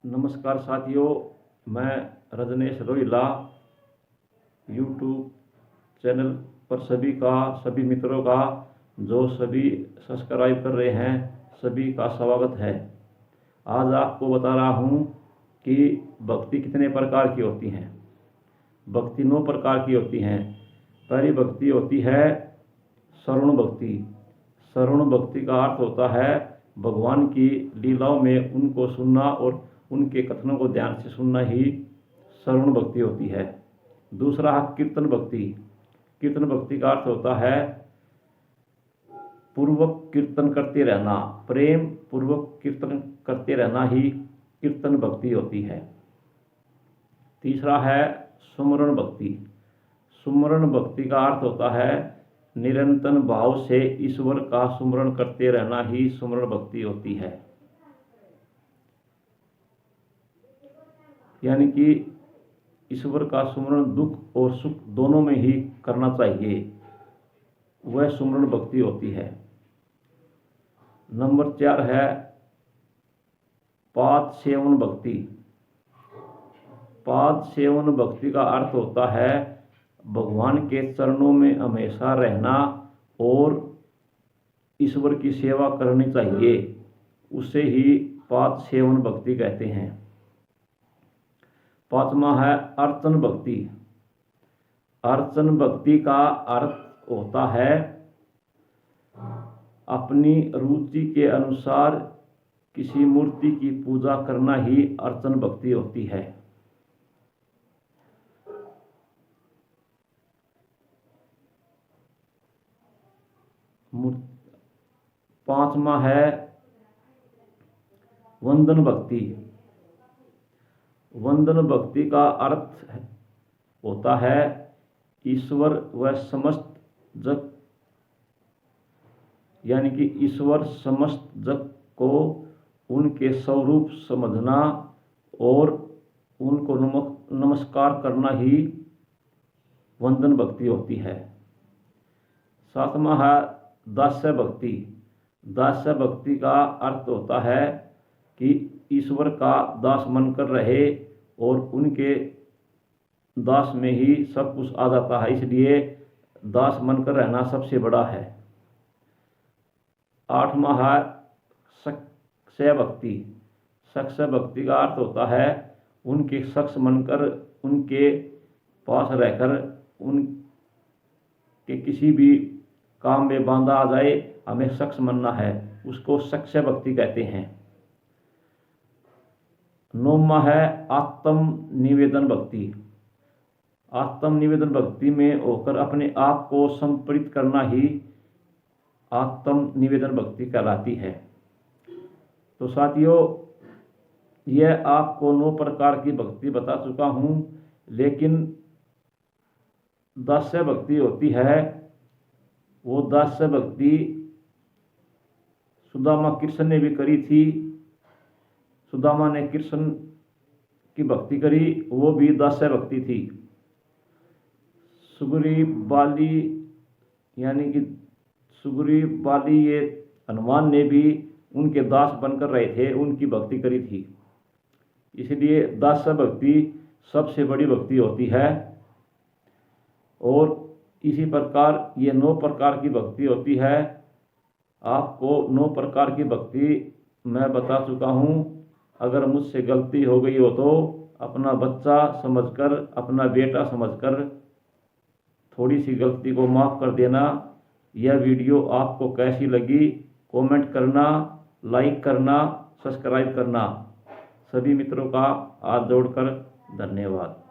नमस्कार साथियों, मैं रजनेश रोहिला यूट्यूब चैनल पर सभी मित्रों का जो सभी सब्सक्राइब कर रहे हैं सभी का स्वागत है। आज आपको बता रहा हूँ कि भक्ति कितने प्रकार की होती हैं। भक्ति 9 प्रकार की होती हैं। पहली भक्ति होती है श्रवण भक्ति। श्रवण भक्ति का अर्थ होता है भगवान की लीलाओं में उनको सुनना और उनके कथनों को ध्यान से सुनना ही श्रवण भक्ति होती है। दूसरा है कीर्तन भक्ति। कीर्तन भक्ति का अर्थ होता है पूर्वक कीर्तन करते रहना, प्रेम पूर्वक कीर्तन करते रहना ही कीर्तन भक्ति होती है। तीसरा है सुमरण भक्ति। सुमरण भक्ति का अर्थ होता है निरंतर भाव से ईश्वर का सुमरण करते रहना ही सुमरण भक्ति होती है। यानी कि ईश्वर का सुमरण दुख और सुख दोनों में ही करना चाहिए, वह सुमरण भक्ति होती है। नंबर 4 है पाद सेवन भक्ति। पाद सेवन भक्ति का अर्थ होता है भगवान के चरणों में हमेशा रहना और ईश्वर की सेवा करनी चाहिए, उसे ही पाद सेवन भक्ति कहते हैं। 5वां है अर्चन भक्ति। अर्चन भक्ति का अर्थ होता है अपनी रुचि के अनुसार किसी मूर्ति की पूजा करना ही अर्चन भक्ति होती है। पांचवा है वंदन भक्ति। वंदन भक्ति का अर्थ होता है ईश्वर व समस्त जग, यानी कि ईश्वर समस्त जग को उनके स्वरूप समझना और उनको नमस्कार करना ही वंदन भक्ति होती है। 7वां है दास्य भक्ति। दास्य भक्ति का अर्थ होता है कि ईश्वर का दास बनकर रहे और उनके दास में ही सब कुछ आ जाता है, इसलिए दास बनकर रहना सबसे बड़ा है। 8वां है सक्ष भक्ति। सक्ष भक्ति का अर्थ होता है उनके शख्स बनकर उनके पास रहकर उनके किसी भी काम में बांधा आ जाए हमें शख्स बनना है, उसको सक्ष भक्ति कहते हैं। 9वां है आत्म निवेदन भक्ति। आत्म निवेदन भक्ति में होकर अपने आप को समर्पित करना ही आत्म निवेदन भक्ति कहलाती है। तो साथियों, यह आपको 9 प्रकार की भक्ति बता चुका हूँ, लेकिन दास्य भक्ति होती है वो दास्य भक्ति सुदामा कृष्ण ने भी करी थी। सुदामा ने कृष्ण की भक्ति करी, वो भी दास्य भक्ति थी। सुग्रीव बाली यानी कि सुग्रीव बाली ये हनुमान ने भी उनके दास बनकर रहे थे, उनकी भक्ति करी थी। इसलिए दास्य भक्ति सबसे बड़ी भक्ति होती है। और इसी प्रकार ये 9 प्रकार की भक्ति होती है। आपको 9 प्रकार की भक्ति मैं बता चुका हूँ। अगर मुझसे गलती हो गई हो तो अपना बच्चा समझकर, अपना बेटा समझकर थोड़ी सी गलती को माफ़ कर देना। यह वीडियो आपको कैसी लगी कमेंट करना, लाइक करना, सब्सक्राइब करना। सभी मित्रों का हाथ जोड़कर धन्यवाद।